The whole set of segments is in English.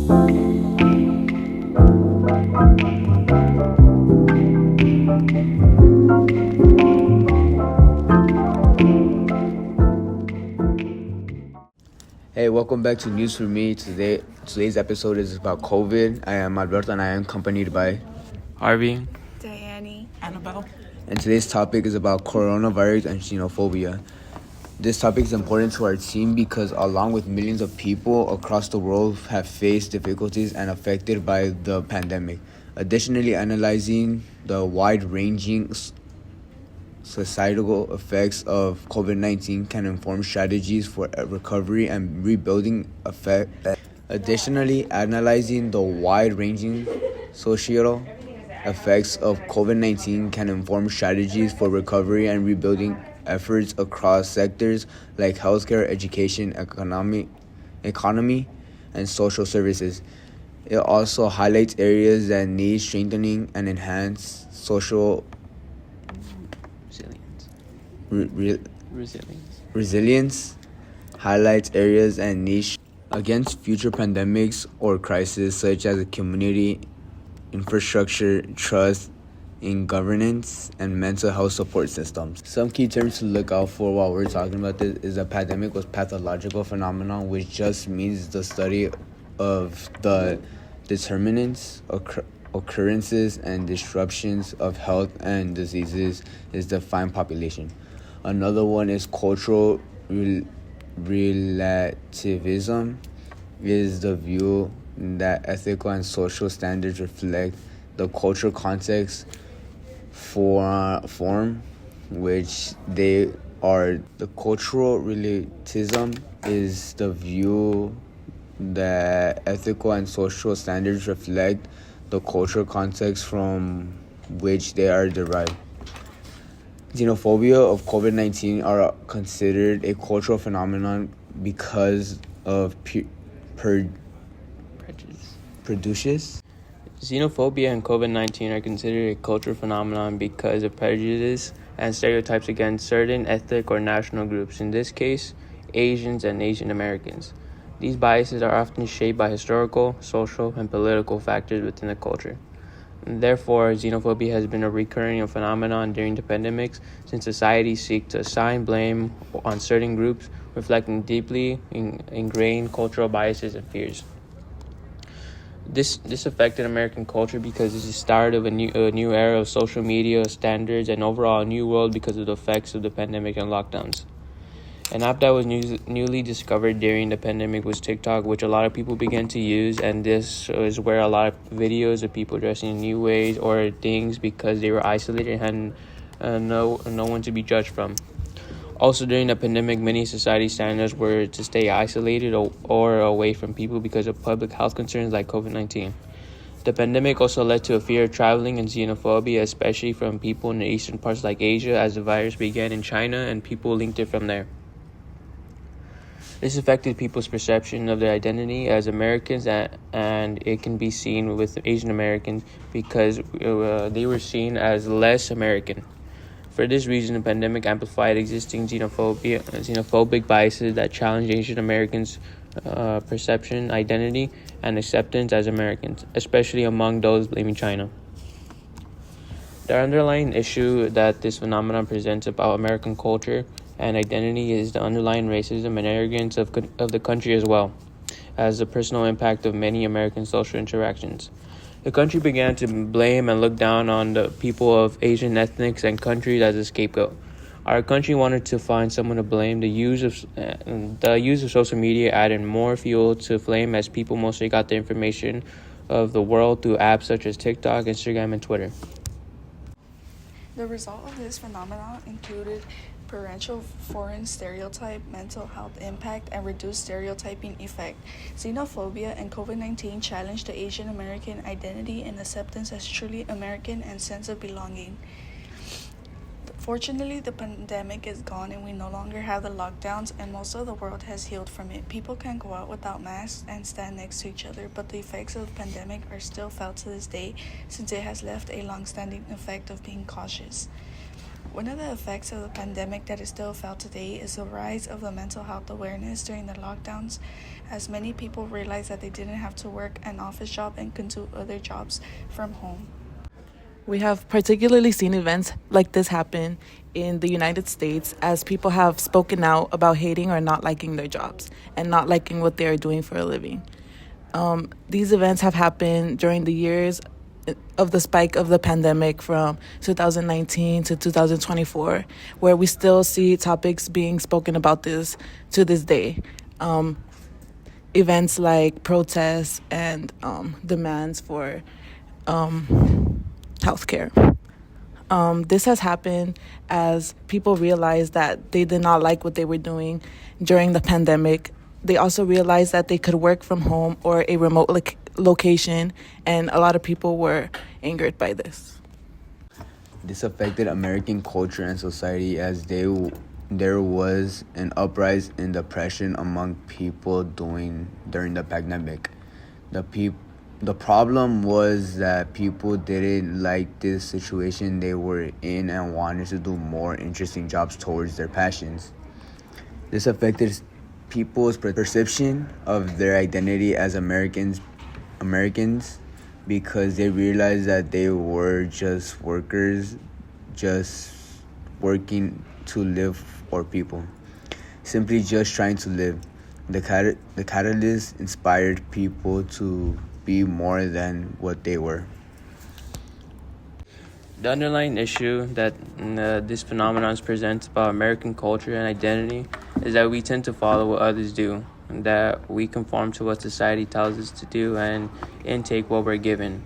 Hey, welcome back to News for Me. Today's episode is about COVID. I am Alberto and I am accompanied by Harvy, Dayani, Annabelle. And today's topic is about coronavirus and xenophobia. This topic is important to our team because along with millions of people across the world have faced difficulties and affected by the pandemic. Additionally, analyzing the wide-ranging societal effects of COVID-19 can inform strategies for recovery and rebuilding Additionally, analyzing the wide-ranging societal effects of COVID-19 can inform strategies for recovery and rebuilding efforts across sectors like healthcare, education, economy, and social services. It also highlights areas that need strengthening and enhance social resilience, highlights areas and niche against future pandemics or crises such as community infrastructure, trust in governance, and mental health support systems. Some key terms to look out for while we're talking about this is a pandemic was pathological phenomenon, which just means the study of the determinants, occurrences, and disruptions of health and diseases is defined population. Another one is cultural relativism, is the view that ethical and social standards reflect the cultural context form which they are. The cultural relativism is the view that ethical and social standards reflect the cultural context from which they are derived. Xenophobia of COVID-19 are considered a cultural phenomenon because of prejudice. Xenophobia and COVID-19 are considered a cultural phenomenon because of prejudice and stereotypes against certain ethnic or national groups, in this case, Asians and Asian Americans. These biases are often shaped by historical, social, and political factors within the culture. Therefore, xenophobia has been a recurring phenomenon during the pandemics since societies seek to assign blame on certain groups, reflecting deeply ingrained cultural biases and fears. This affected American culture because it's the start of a new era of social media standards and overall a new world because of the effects of the pandemic and lockdowns. An app that was newly discovered during the pandemic was TikTok, which a lot of people began to use, and this is where a lot of videos of people dressing in new ways or things because they were isolated and had no one to be judged from. Also, during the pandemic, many society standards were to stay isolated or away from people because of public health concerns like COVID-19. The pandemic also led to a fear of traveling and xenophobia, especially from people in the eastern parts like Asia, as the virus began in China and people linked it from there. This affected people's perception of their identity as Americans, and it can be seen with Asian Americans because they were seen as less American. For this reason, the pandemic amplified existing xenophobic biases that challenge Asian Americans' perception, identity, and acceptance as Americans, especially among those blaming China. The underlying issue that this phenomenon presents about American culture and identity is the underlying racism and arrogance of the country, as well as the personal impact of many American social interactions. The country began to blame and look down on the people of Asian ethnics and countries as a scapegoat. Our country wanted to find someone to blame. The use of social media added more fuel to flame as people mostly got their information of the world through apps such as TikTok, Instagram, and Twitter. The result of this phenomenon included parental foreign stereotype, mental health impact, and reduced stereotyping effect. Xenophobia and COVID-19 challenged the Asian American identity and acceptance as truly American and sense of belonging. Fortunately, the pandemic is gone and we no longer have the lockdowns, and most of the world has healed from it. People can go out without masks and stand next to each other, but the effects of the pandemic are still felt to this day since it has left a long-standing effect of being cautious. One of the effects of the pandemic that is still felt today is the rise of the mental health awareness during the lockdowns, as many people realized that they didn't have to work an office job and could do other jobs from home. We have particularly seen events like this happen in the United States as people have spoken out about hating or not liking their jobs and not liking what they are doing for a living. These events have happened during the years of the spike of the pandemic from 2019 to 2024, where we still see topics being spoken about this to this day. Events like protests and demands for healthcare. This has happened as people realized that they did not like what they were doing during the pandemic. They also realized that they could work from home or a remote location, and a lot of people were angered by this. This affected American culture and society as there was an uprising in depression among people during the pandemic. The problem was that people didn't like this situation they were in and wanted to do more interesting jobs towards their passions. This affected people's perception of their identity as Americans because they realized that they were just workers, just working to live for people, simply just trying to live. The catalyst inspired people to be more than what they were. The underlying issue that this phenomenon presents about American culture and identity is that we tend to follow what others do, and that we conform to what society tells us to do and intake what we're given.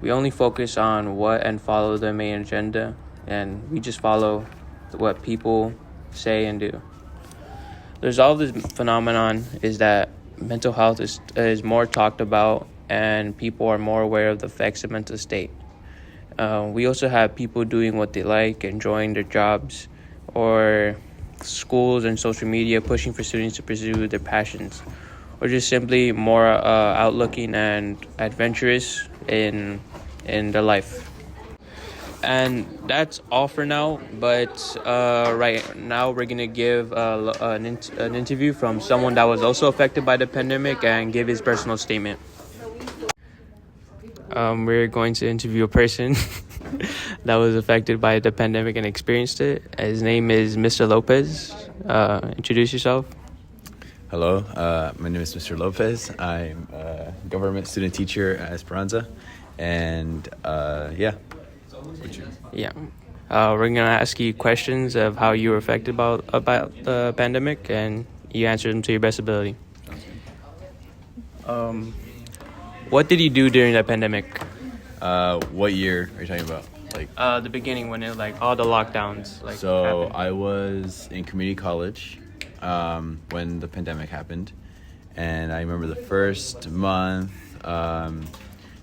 We only focus on what and follow the main agenda, and we just follow what people say and do. The result of this phenomenon is that mental health is more talked about, and people are more aware of the effects of mental state. We also have people doing what they like, enjoying their jobs, or schools and social media pushing for students to pursue their passions, or just simply more outlooking and adventurous in their life. And that's all for now, but right now we're going to give an interview from someone that was also affected by the pandemic and give his personal statement. We're going to interview a person that was affected by the pandemic and experienced it. His name is Mr. Lopez. Introduce yourself. Hello, my name is Mr. Lopez. I'm a government student teacher at Esperanza, and yeah. We're going to ask you questions of how you were affected about the pandemic, and you answer them to your best ability. What did you do during the pandemic? What year are you talking about? The beginning, when it all the lockdowns So happened. I was in community college when the pandemic happened, and I remember the first month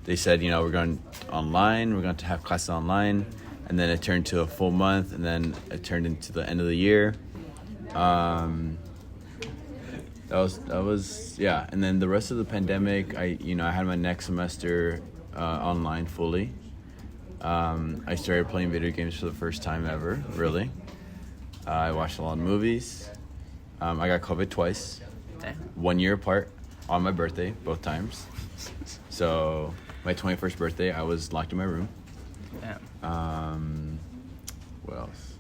they said, we're going online, we're going to have classes online, and then it turned to a full month, and then it turned into the end of the year. That was yeah. And then the rest of the pandemic, I had my next semester online fully. I started playing video games for the first time ever, really. I watched a lot of movies. I got COVID twice, 1 year apart, on my birthday, both times. So my 21st birthday, I was locked in my room. Yeah. What else?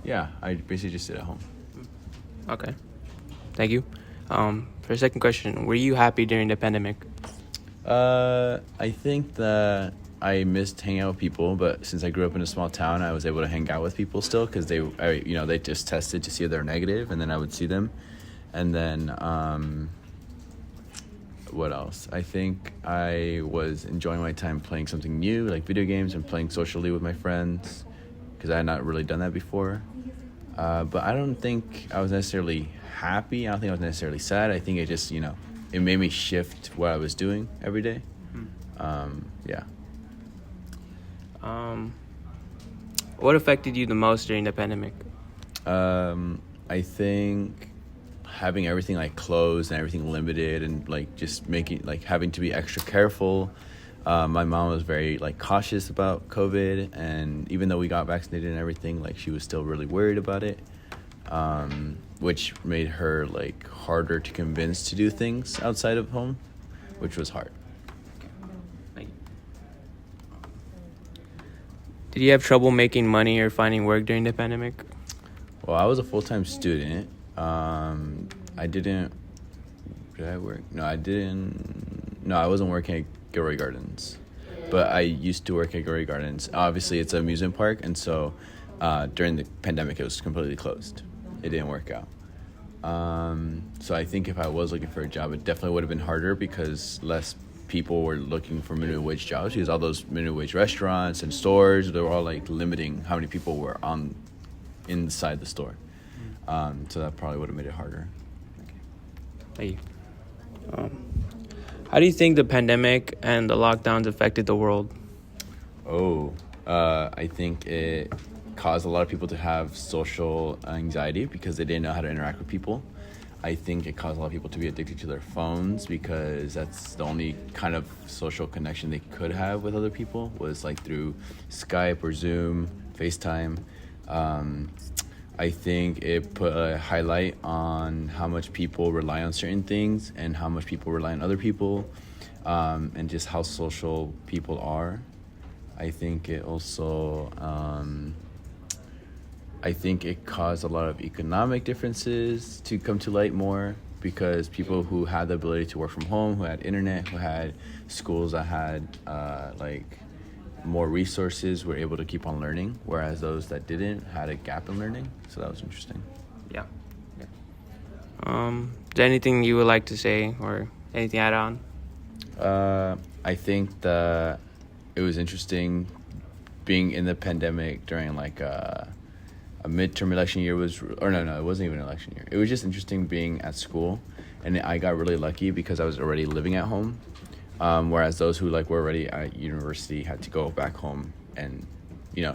Yeah, I basically just sit at home. Okay. Thank you. For a second question, were you happy during the pandemic? I think that I missed hanging out with people, but since I grew up in a small town, I was able to hang out with people still because they just tested to see if they're negative, and then I would see them. And then what else? I think I was enjoying my time playing something new, like video games, and playing socially with my friends because I had not really done that before. But I don't think I was necessarily happy. I don't think I was necessarily sad. I think it just, it made me shift what I was doing every day. Yeah. What affected you the most during the pandemic? I think having everything closed and everything limited and just having to be extra careful, My mom was very like cautious about COVID, and even though we got vaccinated and everything, like she was still really worried about it, which made her like harder to convince to do things outside of home, which was hard. Thank you. Did you have trouble making money or finding work during the pandemic? Well, I was a full-time student. Did I work? No, I didn't. No, I wasn't working at Gilroy Gardens, but I used to work at Gilroy Gardens. Obviously, it's an amusement park, and so during the pandemic, it was completely closed. It didn't work out. So I think if I was looking for a job, it definitely would have been harder because less people were looking for minimum wage jobs, because all those minimum wage restaurants and stores, they were all like limiting how many people were inside the store. So that probably would have made it harder. Thank you. How do you think the pandemic and the lockdowns affected the world? I think it caused a lot of people to have social anxiety because they didn't know how to interact with people. I think it caused a lot of people to be addicted to their phones because that's the only kind of social connection they could have with other people, was like through Skype or Zoom, FaceTime. I think it put a highlight on how much people rely on certain things and how much people rely on other people, and just how social people are. I think it also, I think it caused a lot of economic differences to come to light more, because people who had the ability to work from home, who had internet, who had schools that had more resources, were able to keep on learning, whereas those that didn't had a gap in learning. So that was interesting. Yeah. Is there anything you would like to say or anything add on? I think that it was interesting being in the pandemic during like a midterm election year no, it wasn't even an election year. It was just interesting being at school, and I got really lucky because I was already living at home. Whereas those who like were already at university had to go back home and,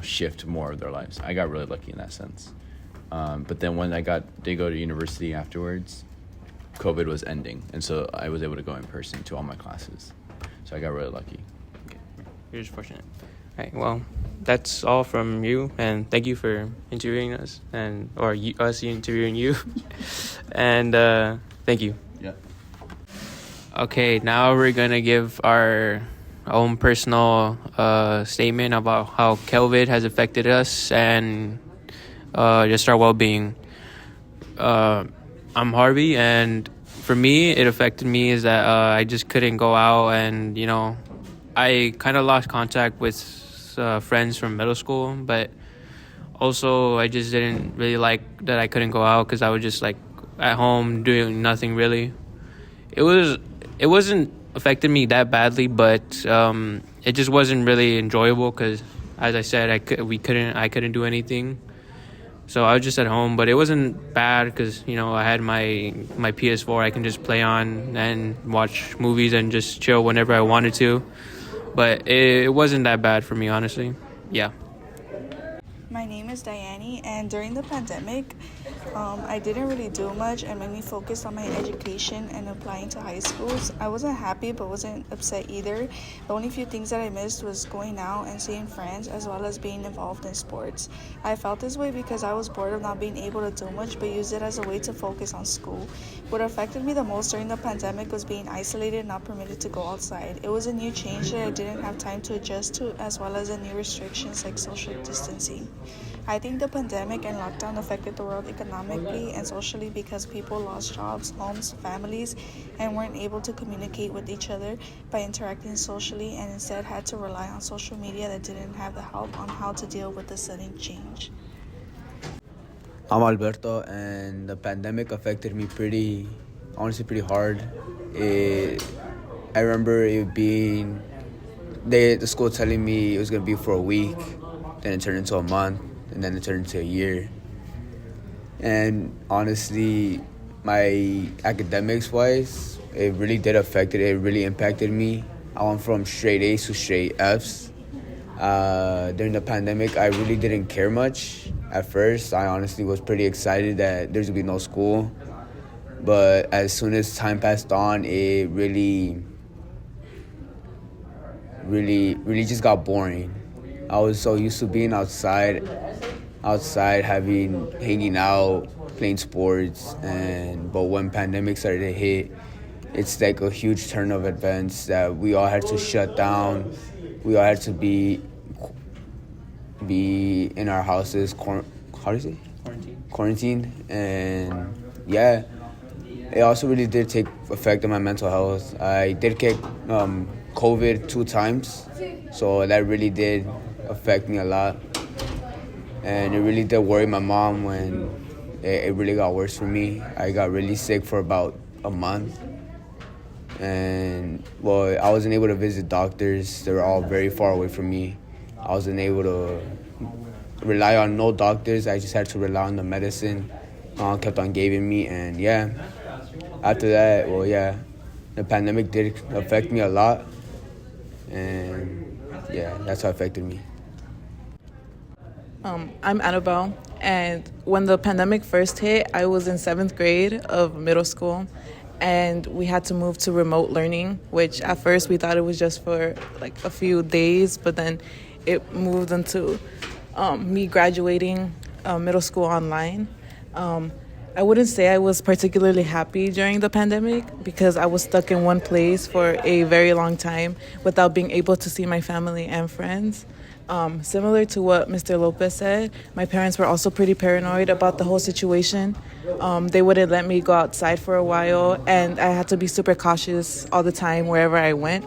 shift more of their lives. I got really lucky in that sense. But then when they go to university afterwards, COVID was ending, and so I was able to go in person to all my classes. So I got really lucky. Okay. You're just fortunate. All right. Well, that's all from you, and thank you for interviewing us, us interviewing you, and thank you. Yeah. Okay, now we're gonna give our own personal statement about how COVID has affected us and just our well-being. I'm Harvy, and for me, it affected me is that I just couldn't go out, and I kind of lost contact with friends from middle school, but also I just didn't really like that I couldn't go out because I was just like at home doing nothing really. It wasn't affecting me that badly, but it just wasn't really enjoyable because, as I said, I couldn't do anything. So I was just at home, but it wasn't bad because I had my PS4 I can just play on and watch movies and just chill whenever I wanted to. But it wasn't that bad for me, honestly. Yeah. My name is Dayani, and during the pandemic, I didn't really do much and made me focus on my education and applying to high schools. I wasn't happy but wasn't upset either. The only few things that I missed was going out and seeing friends, as well as being involved in sports. I felt this way because I was bored of not being able to do much but used it as a way to focus on school. What affected me the most during the pandemic was being isolated and not permitted to go outside. It was a new change that I didn't have time to adjust to, as well as the new restrictions like social distancing. I think the pandemic and lockdown affected the world economically and socially because people lost jobs, homes, families, and weren't able to communicate with each other by interacting socially, and instead had to rely on social media that didn't have the help on how to deal with the sudden change. I'm Alberto, and the pandemic affected me pretty hard. I remember it being the school telling me it was gonna be for a week, then it turned into a month, and then it turned into a year. And honestly, my academics wise, it really did affect it. It really impacted me. I went from straight A's to straight F's. During the pandemic, I really didn't care much. At first, I honestly was pretty excited that there's gonna be no school. But as soon as time passed on, it really really just got boring. I was so used to being outside, hanging out, playing sports, but when pandemic started to hit, it's like a huge turn of events that we all had to shut down. We all had to be in our houses, how do you say? Quarantine. And yeah, it also really did take effect on my mental health. I did get COVID 2 times, so that really did affect me a lot. And it really did worry my mom when it really got worse for me. I got really sick for about a month. And, well, I wasn't able to visit doctors. They were all very far away from me. I wasn't able to rely on no doctors. I just had to rely on the medicine Mom kept on giving me. And, yeah, after that, well, yeah, the pandemic did affect me a lot. And, yeah, that's how it affected me. I'm Annabelle, and when the pandemic first hit, I was in 7th grade of middle school, and we had to move to remote learning, which at first we thought it was just for like a few days, but then it moved into me graduating middle school online. I wouldn't say I was particularly happy during the pandemic because I was stuck in one place for a very long time without being able to see my family and friends. Similar to what Mr. Lopez said, my parents were also pretty paranoid about the whole situation. They wouldn't let me go outside for a while, and I had to be super cautious all the time wherever I went.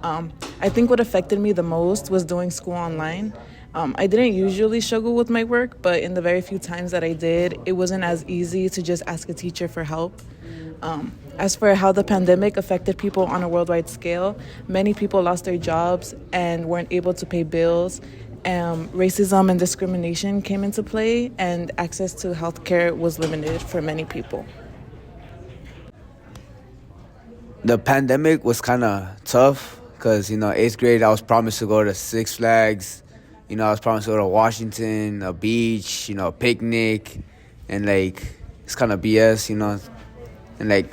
I think what affected me the most was doing school online. I didn't usually struggle with my work, but in the very few times that I did, it wasn't as easy to just ask a teacher for help. As for how the pandemic affected people on a worldwide scale, many people lost their jobs and weren't able to pay bills. Racism and discrimination came into play, and access to healthcare was limited for many people. The pandemic was kind of tough because, 8th grade, I was promised to go to Six Flags. I was promised to go to Washington, a beach, a picnic, and, it's kind of BS, And,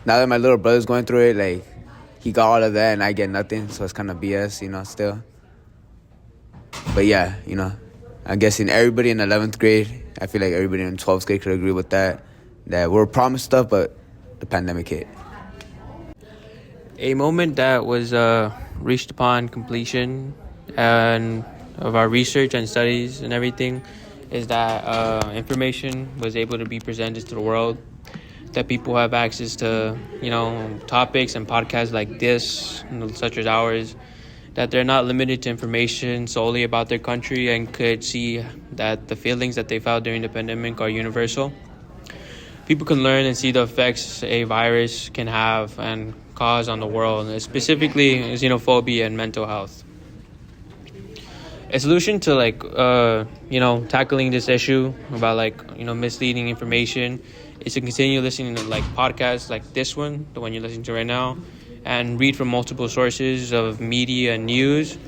now that my little brother's going through it, he got all of that and I get nothing, so it's kind of BS, still. But, yeah, I'm guessing everybody in 11th grade, I feel like everybody in 12th grade could agree with that we were promised stuff, but the pandemic hit. A moment that was reached upon completion and of our research and studies and everything is that information was able to be presented to the world, that people have access to, topics and podcasts like this, such as ours, that they're not limited to information solely about their country and could see that the feelings that they felt during the pandemic are universal. People can learn and see the effects a virus can have and cause on the world, specifically xenophobia and mental health. A solution to tackling this issue about misleading information is to continue listening to podcasts like this one, the one you're listening to right now, and read from multiple sources of media and news.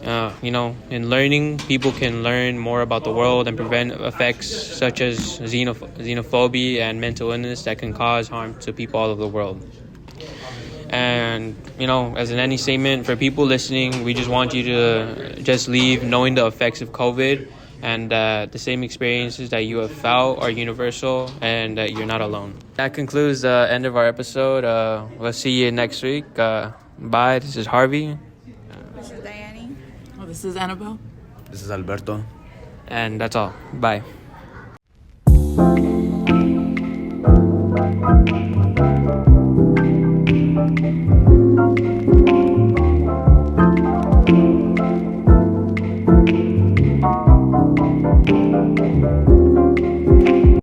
In learning, people can learn more about the world and prevent effects such as xenophobia and mental illness that can cause harm to people all over the world. And, as in any statement, for people listening, we just want you to just leave knowing the effects of COVID and the same experiences that you have felt are universal and that you're not alone. That concludes the end of our episode. We'll see you next week. Bye. This is Harvy. This is Dayani. Oh, this is Annabelle. This is Alberto. And that's all. Bye.